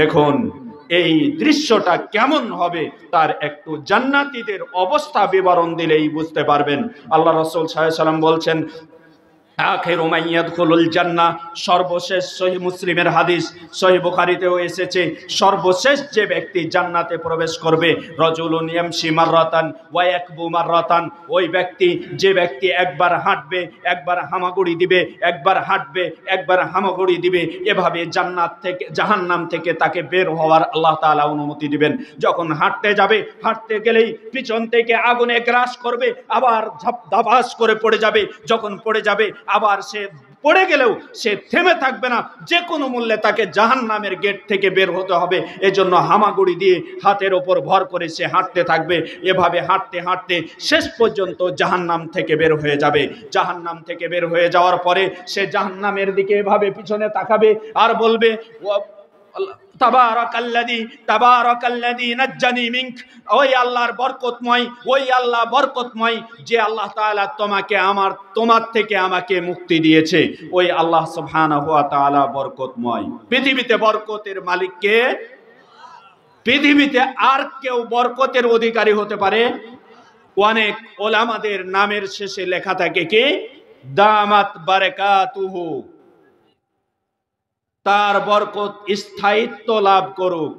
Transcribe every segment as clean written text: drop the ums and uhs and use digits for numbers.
দেখুন এই দৃশ্যটা কেমন হবে তার একটু জান্নাতীদের অবস্থা বিবরণ দিলেই বুঝতে পারবেন। আল্লাহ রাসূল সাল্লাল্লাহু আলাইহি ওয়াসাল্লাম বলছেন, আখিরু মান ইয়াদখুলুল জান্নাহ, সর্বশেষ, সহিহ মুসলিমের হাদিস, সহিহ বুখারীতেও এসেছে, সর্বশেষ যে ব্যক্তি জান্নাতে প্রবেশ করবে, রাজুলুন ইয়ামশি মাররাতান ওয়া ইয়াকবু মাররাতান, ওই ব্যক্তি, যে ব্যক্তি একবার হাঁটবে, একবার হামাগুড়ি দিবে, একবার হাঁটবে, একবার হামাগুড়ি দিবে, এভাবে জান্নাত থেকে, জাহান্নাম থেকে তাকে বের হওয়ার আল্লাহ তাআলা অনুমতি দিবেন। যখন হাঁটতে যাবে, হাঁটতে গেলেই পিছন থেকে আগুনে গ্রাস করবে, আবার ধাবাস করে পড়ে যাবে, যখন পড়ে যাবে আবার সে পড়ে গেলেও সে থেমে থাকবে না, যে কোনো মূল্যে তাকে জাহান্নামের গেট থেকে বের হতে হবে। এজন্য হামাগুড়ি দিয়ে হাতের ওপর ভর করে সে হাঁটতে থাকবে। এভাবে হাঁটতে হাঁটতে শেষ পর্যন্ত জাহান্নাম থেকে বের হয়ে যাবে। জাহান্নাম থেকে বের হয়ে যাওয়ার পরে সে জাহান্নামের দিকে এভাবে পিছনে তাকাবে আর বলবে, তাবারাকাল্লাযী নাজ্জানি মিনক, ওই আল্লাহর বরকতময়, ওই আল্লাহ বরকতময়, যে আল্লাহ তাআলা তোমার থেকে আমাকে মুক্তি দিয়েছে, ওই আল্লাহ সুবহানাহু ওয়া তাআলা বরকতময়। পৃথিবীতে বরকতের মালিক কে? পৃথিবীতে আর কেউ বরকতের অধিকারী হতে পারে? অনেক ওলামাদের নামের শেষে লেখা থাকে কি, দামাত বারাকাতুহু, তার বরকত স্থায়িত্ব লাভ করুক।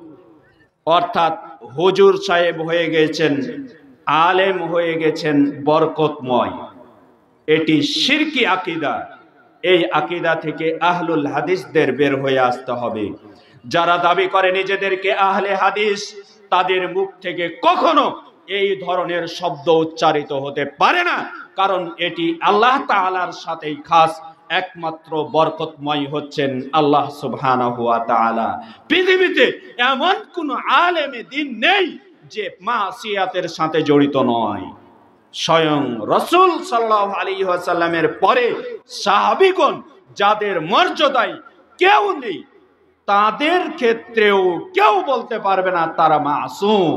অর্থাৎ হুজুর সাহেব হয়ে গেছেন, আলেম হয়ে গেছেন বরকতময়। এটি শিরকি আকীদা। এই আকীদা থেকে আহলুল হাদিসদের বের হয়ে আসতে হবে। যারা দাবি করে নিজেদেরকে আহলে হাদিস, তাদের মুখ থেকে কখনো এই ধরনের শব্দ উচ্চারিত হতে পারে না, কারণ এটি আল্লাহ তাআলার সাথেই খাস। একমাত্র বরকতময় হচ্ছেন আল্লাহ সুবহানাহু ওয়া তাআলা। পৃথিবীতে এমন কোন আলেমে দ্বীন নেই যে মাসিয়াতের সাথে জড়িত নয়। স্বয়ং রাসূল সাল্লাল্লাহু আলাইহি ওয়াসাল্লামের পরে সাহাবীগণ, যাদের মর্যাদায় কেউ নেই, তাদের ক্ষেত্রেও কেউ বলতে পারবে না তারা মাসুম,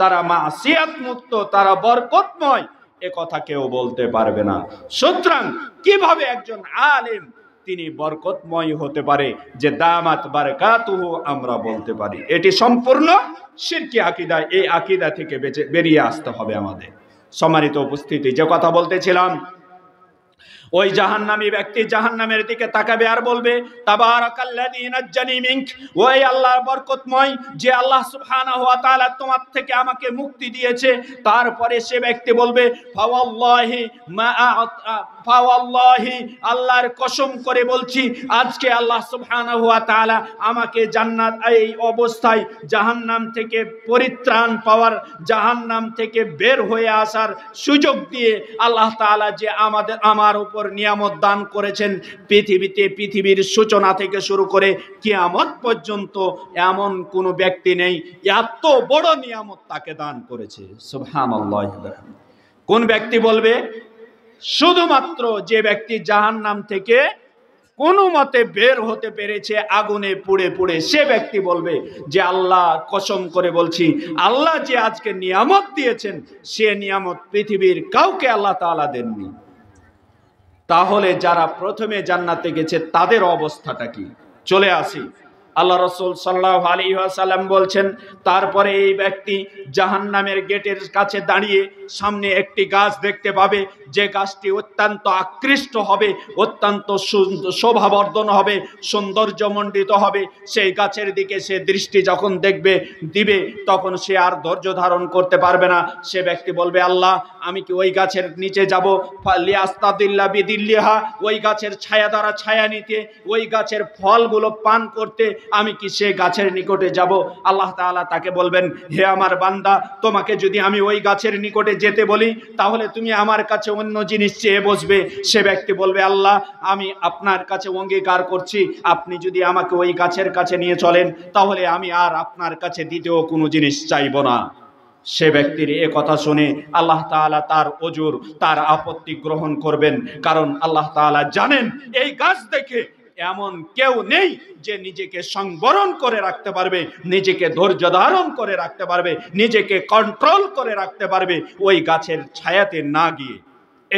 তারা মাসিয়াত মুক্ত, তারা বরকতময়, এ কথা কেউ বলতে পারবে না। সুতরাং কিভাবে একজন আলেম তিনি বরকতময় হতে পারে যে দামাত বারাকাতুহু আমরা বলতে পারি? এটি সম্পূর্ণ শিরকি আকীদা। এই আকীদা থেকে বেরিয়ে আসতে হবে আমাদের। সম্মানিত উপস্থিতি, যে কথা বলতেছিলাম, ওই জাহান্নামী ব্যক্তি জাহান্নামের দিকে তাকাবে আর বলবে, তাবারাকাল্লাযী নাজ্জানি মিনক, ওই আল্লাহ বরকতময়, যে আল্লাহ সুবহানাহু ওয়া তাআলা তোমার থেকে আমাকে মুক্তি দিয়েছে। তারপরে সে ব্যক্তি বলবে, ফাওয়াল্লাহি, আল্লাহর কসম করে বলছি, আজকে আল্লাহ সুবহানাহু ওয়া তাআলা আমাকে জান্নাত, এই অবস্থায় জাহান্নাম থেকে পরিত্রাণ পাওয়ার, জাহান্নাম থেকে বের হয়ে আসার সুযোগ দিয়ে আল্লাহ তাআলা যে আমার উপর নিয়ামত দান করেছেন, পৃথিবীতে, পৃথিবীর সূচনা থেকে শুরু করে কিয়ামত পর্যন্ত এমন কোন ব্যক্তি নেই এত বড় নিয়ামত তাকে দান করেছে। সুবহানাল্লাহ। কোন ব্যক্তি বলবে? শুধুমাত্র যে ব্যক্তি জাহান্নাম থেকে কোনো মতে বের হতে পেরেছে আগুনে পুড়ে পুড়ে, সে ব্যক্তি বলবে যে আল্লাহ কসম করে বলছি, আল্লাহ যে আজকে নিয়ামত দিয়েছেন, সে নিয়ামত পৃথিবীর কাউকে আল্লাহ তাআলা দেননি। তাহলে যারা প্রথমে জান্নাতে গেছে তাদের অবস্থাটা কি? চলে আসি। আল্লাহ রাসূল সাল্লাল্লাহু আলাইহি ওয়াসাল্লাম বলছেন, তারপরে এই ব্যক্তি জাহান্নামের গেটের কাছে দাঁড়িয়ে সামনে একটি গাছ দেখতে পাবে, যে গাছটি অত্যন্ত আকৃষ্ট হবে, অত্যন্ত শোভাবর্ধন হবে, সৌন্দর্যমণ্ডিত হবে। সেই গাছের দিকে সে দৃষ্টি যখন দিবে, তখন সে আর ধৈর্য ধারণ করতে পারবে না। সে ব্যক্তি বলবে, আল্লাহ, আমি কি ওই গাছের নিচে যাব? লিয়াস্তাদিল্লা বিদিল্লিহা, ওই গাছের ছায়া দ্বারা ছায়া নিতে, ওই গাছের ফলগুলো পান করতে আমি কি সে গাছের নিকটে যাব? আল্লাহ তাআলা তাকে বলবেন, হে আমার বান্দা, তোমাকে যদি আমি ওই গাছের নিকটে যেতে বলি, তাহলে তুমি আমার কাছে অন্য জিনিস চেয়ে বসবে। সে ব্যক্তি বলবে, আল্লাহ, আমি আপনার কাছে অঙ্গীকার করছি, আপনি যদি আমাকে ওই গাছের কাছে নিয়ে চলেন, তাহলে আমি আর আপনার কাছে দ্বিতীয় কোনো জিনিস চাইব না। সে ব্যক্তির এ কথা শুনে আল্লাহ তাআলা তার ওজর, তার আপত্তি গ্রহণ করবেন, কারণ আল্লাহ তাআলা জানেন এই গাছ দেখে এমন কেউ নেই যে নিজেকে সংবরণ করে রাখতে পারবে, নিজেকে ধৈর্য ধারণ করে রাখতে পারবে, নিজেকে কন্ট্রোল করে রাখতে পারবে ওই গাছের ছায়াতে না গিয়ে।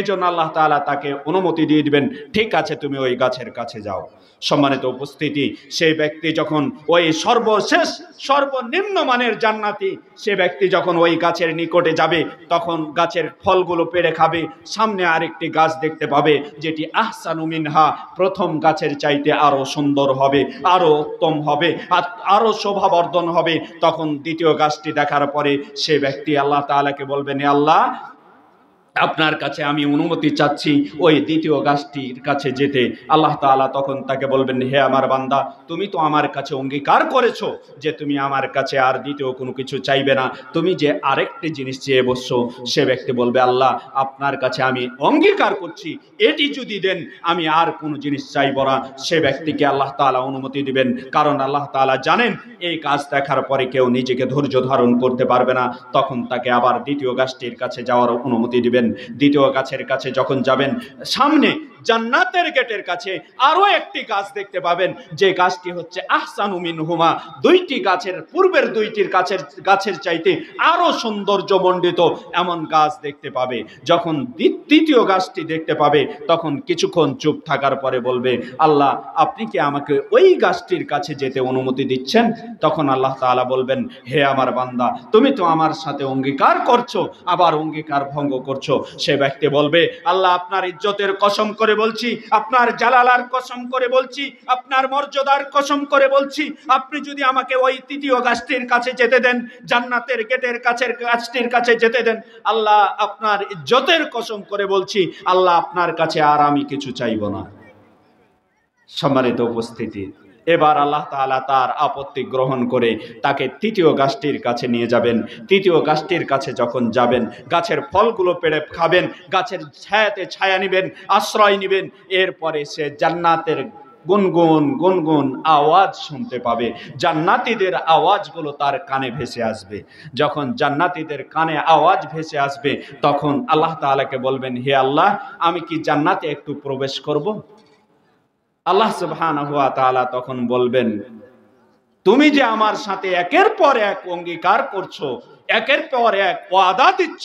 এজন্য আল্লাহ তাআলা তাকে অনুমতি দিয়ে দিবেন, ঠিক আছে তুমি ওই গাছের কাছে যাও। সম্মানিত উপস্থিতি, সেই ব্যক্তি যখন ওই সর্বশেষ সর্বনিম্ন মানের জান্নাতি সে ব্যক্তি যখন ওই গাছের নিকটে যাবে, তখন গাছের ফলগুলো পেড়ে খাবে। সামনে আরেকটি গাছ দেখতে পাবে যেটি আহসানু মিনহা, প্রথম গাছের চাইতে আরো সুন্দর হবে, আরো উত্তম হবে, আরো শোভাবর্ধন হবে। তখন দ্বিতীয় গাছটি দেখার পরে সে ব্যক্তি আল্লাহ তাআলাকে বলবেন, হে আল্লাহ, আপনার কাছে আমি অনুমতি চাচ্ছি ওই দ্বিতীয় গাছটির কাছে যেতে। আল্লাহ তাআলা তখন তাকে বলবেন, হে আমার বান্দা, তুমি তো আমার কাছে অঙ্গীকার করেছো যে তুমি আমার কাছে আর দ্বিতীয় কোনো কিছু চাইবে না, তুমি যে আরেকটি জিনিস চেয়ে বসছো। সে ব্যক্তি বলবে, আল্লাহ, আপনার কাছে আমি অঙ্গীকার করছি, এটি যদি দেন আমি আর কোনো জিনিস চাইব না। সে ব্যক্তিকে আল্লাহ তাআলা অনুমতি দিবেন, কারণ আল্লাহ তাআলা জানেন এই গাছ দেখার পরে কেউ নিজেকে ধৈর্য ধারণ করতে পারবে না। তখন তাকে আবার দ্বিতীয় গাছটির কাছে যাওয়ার অনুমতি দিবেন। দ্বিতীয় গাছের কাছে যখন যাবেন, সামনে জান্নাতের গেটের কাছে আরো একটি গাছ দেখতে পাবেন, যে গাছটি হচ্ছে আহসানু মিনহুমা, দুইটি গাছের পূর্বের দুইটির গাছের চাইতে আরো সৌন্দর্যমণ্ডিত এমন গাছ দেখতে পাবে। যখন দ্বিতীয় গাছটি দেখতে পাবে, তখন কিছুক্ষণ চুপ থাকার পরে বলবে, আল্লাহ, আপনি কি আমাকে ওই গাছটির কাছে যেতে অনুমতি দিচ্ছেন? তখন আল্লাহ তাআলা বলবেন, হে আমার বান্দা, তুমি তো আমার সাথে অঙ্গীকার করছো, আবার অঙ্গীকার ভঙ্গ করছো। সে ব্যক্তি বলবে, আল্লাহ, আপনার ইজ্জতের কসম করে বলছি, আপনার জালালার কসম করে বলছি, আপনার মর্যাদার কসম করে বলছি, আপনি যদি আমাকে ওই তৃতীয় গাছটির কাছে যেতে দেন, জান্নাতের গেটের কাছের গাছটির কাছে যেতে দেন, আল্লাহ, আপনার ইজ্জতের কসম করে বলছি, আল্লাহ, আপনার কাছে আর আমি কিছু চাইব না। সম্মানিত উপস্থিতি, এবার আল্লাহ তাআলা তার আপত্তি গ্রহণ করে তাকে তৃতীয় গাছটির কাছে নিয়ে যাবেন। তৃতীয় গাছটির কাছে যখন যাবেন, গাছের ফলগুলো পেড়ে খাবেন, গাছের ছায়াতে ছায়া নিবেন, আশ্রয় নিবেন। এরপরে সে জান্নাতের গুনগুন গুনগুন আওয়াজ শুনতে পাবে। জান্নাতীদের আওয়াজগুলো তার কানে ভেসে আসবে। যখন জান্নাতীদের কানে আওয়াজ ভেসে আসবে, তখন আল্লাহ তাআলাকে বলবেন, হে আল্লাহ, আমি কি জান্নাতে একটু প্রবেশ করব? আল্লাহ সুবহানাহু ওয়া তাআলা তখন বলবেন, তুমি যে আমার সাথে একের পর এক অঙ্গীকার করছো, একের পর এক ওয়াদা দিচ্ছ,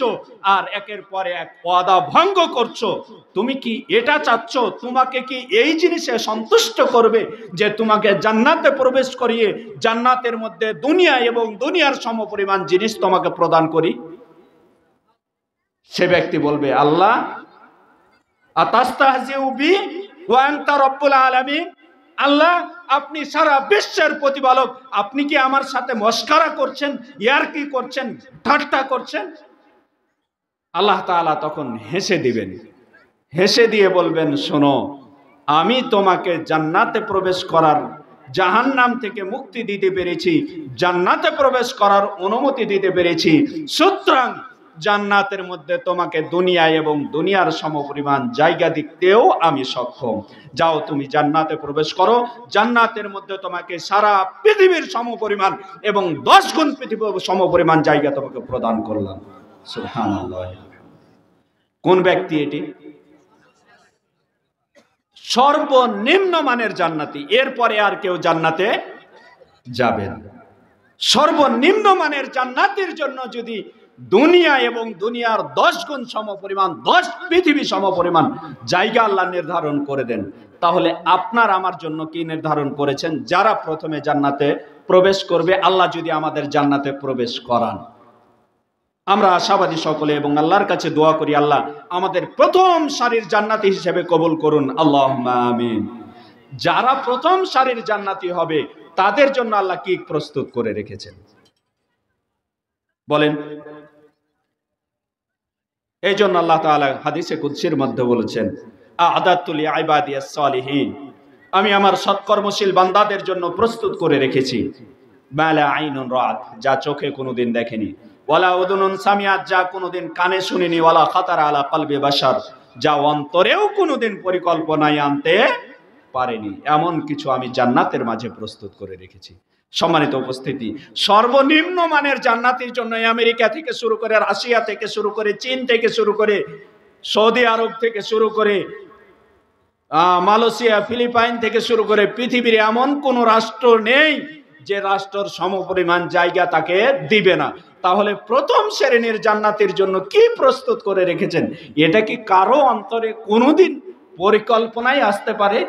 আর একের পর এক ওয়াদা ভঙ্গ করছো, তুমি কি এটা চাচ্ছ, তোমাকে কি এই জিনিসে সন্তুষ্ট করবে যে তোমাকে জান্নাতে প্রবেশ করিয়ে জান্নাতের মধ্যে দুনিয়া এবং দুনিয়ার সমপরিমাণ জিনিস তোমাকে প্রদান করি? সে ব্যক্তি বলবে, আল্লাহ, আতাস্তাহজিউ বি ওয়া আনতা রব্বুল আলামিন, আল্লাহ, আপনি সারা বিশ্বের প্রতিপালক, আপনি কি আমার সাথে মস্কারা করছেন, ইয়ারকি করছেন, ঠাট্টা করছেন? আল্লাহ তাআলা তখন হেসে দিবেন, হেসে দিয়ে বলবেন, শোনো, আমি তোমাকে জান্নাতে প্রবেশ করার, জাহান্নাম থেকে মুক্তি দিতে পেরেছি, জান্নাতে প্রবেশ করার অনুমতি দিতে পেরেছি, সুতরাং জান্নাতের মধ্যে তোমাকে দুনিয়া এবং দুনিয়ার সমপরিমাণ জায়গা দিতেও আমি সক্ষম। যাও, তুমি জান্নাতে প্রবেশ করো, জান্নাতের মধ্যে তোমাকে সারা পৃথিবীর সমপরিমাণ এবং 10 গুণ পৃথিবীর সমপরিমাণ জায়গা তোমাকে প্রদান করলাম। সুবহানাল্লাহ। কোন ব্যক্তি এটি? সর্বনিম্ন মানের জান্নাতি, এরপরে আর কেউ জান্নাতে যাবে না। সর্বনিম্ন মানের জান্নাতের জন্য যদি দুনিয়া এবং দুনিয়ার 10 গুণ সমপরিমাণ, 10 পৃথিবী সমপরিমাণ জায়গা আল্লাহ নির্ধারণ করে দেন, তাহলে আপনার আমার জন্য কি নির্ধারণ করেছেন? যারা প্রথমে জান্নাতে প্রবেশ করবে, আল্লাহ যদি আমাদের জান্নাতে প্রবেশ করান, আমরা আশাবাদী সকলে এবং আল্লাহর কাছে দোয়া করি, আল্লাহ আমাদের প্রথম সারির জান্নাতি হিসেবে কবুল করুন, আল্লাহুম্মা আমিন। যারা প্রথম সারির জান্নাতি হবে, তাদের জন্য আল্লাহ কি প্রস্তুত করে রেখেছেন বলেন? এই জন্য আল্লাহ তাআলা হাদিসে কুদসির মধ্যে বলেছেন, আ'দাতু লিইবাদিয়াস সালিহিন, আমি আমার সৎকর্মশীল বান্দাদের জন্য প্রস্তুত করে রেখেছি, মা লা আইনুন রাআত, যা চোখে কোনোদিন দেখেনি, ওয়ালা উযুনুন সামিআত, যা কোনোদিন কানে শুনিনি, ওয়ালা খাতারা আলা কলবি বাশার, যা অন্তরেও কোনোদিন পরিকল্পনায় আনতে পারেনি, এমন কিছু আমি জান্নাতের মাঝে প্রস্তুত করে রেখেছি। সম্মানিত উপস্থিতি, সর্বনিম্ন মানের জান্নাতের জন্য আমেরিকা থেকে শুরু করে, রাশিয়া থেকে শুরু করে, চীন থেকে শুরু করে, সৌদি আরব থেকে শুরু করে, মালয়েশিয়া, ফিলিপাইন থেকে শুরু করে, পৃথিবীর এমন কোন রাষ্ট্র নেই যে রাষ্ট্রের সমপরিমাণ জায়গা তাকে দিবে না। তাহলে প্রথম শ্রেণীর জান্নাতের জন্য কি প্রস্তুত করে রেখেছেন? এটা কি কারো অন্তরে কোনোদিন পরিকল্পনায় আসতে পারে?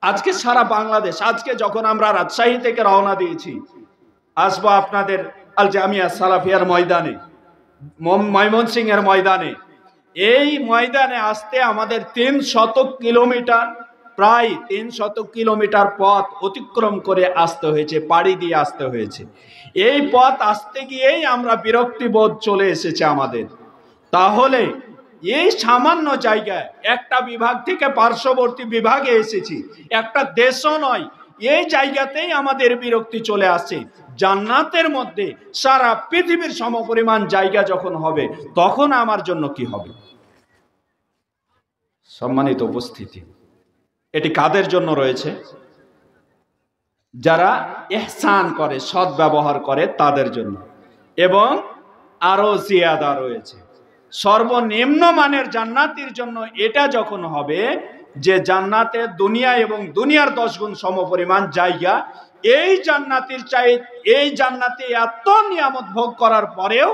আজকে সারা বাংলাদেশ, আজকে যখন আমরা রাজশাহী থেকে রওনা দিয়েছি, আসবো আপনাদের আল জামিয়া সালাফিয়ার ময়দানে, ময়মনসিংহের ময়দানে, এই ময়দানে আসতে আমাদের 300 কিলোমিটার, প্রায় 300 কিলোমিটার পথ অতিক্রম করে আসতে হয়েছে, পাড়ি দিয়ে আসতে হয়েছে। এই পথ আসতে গিয়েই আমরা বিরক্তিবোধ চলে এসেছে আমাদের। তাহলে এই সামান্য জায়গায় একটা বিভাগ থেকে পার্শ্ববর্তী বিভাগে এসেছি, একটা দেশও নয়, এই জায়গাতেই আমাদের বিরক্তি চলে আসছে। জান্নাতের মধ্যে সারা পৃথিবীর সমপরিমাণ জায়গা যখন হবে, তখন আমার জন্য কি হবে? সম্মানিত উপস্থিতি, এটি কাদের জন্য রয়েছে? যারা ইহসান করে, সৎ ব্যবহার করে, তাদের জন্য। এবং আরো জিয়াদা রয়েছে। সর্বনিম্ন মানের জান্নাতের জন্য এটা যখন হবে যে জান্নাতে দুনিয়া এবং দুনিয়ার 10 গুণ সমপরিমাণ জায়গা, এই জান্নাতের চাই, এই জান্নাতে এত নিয়ামত ভোগ করার পরেও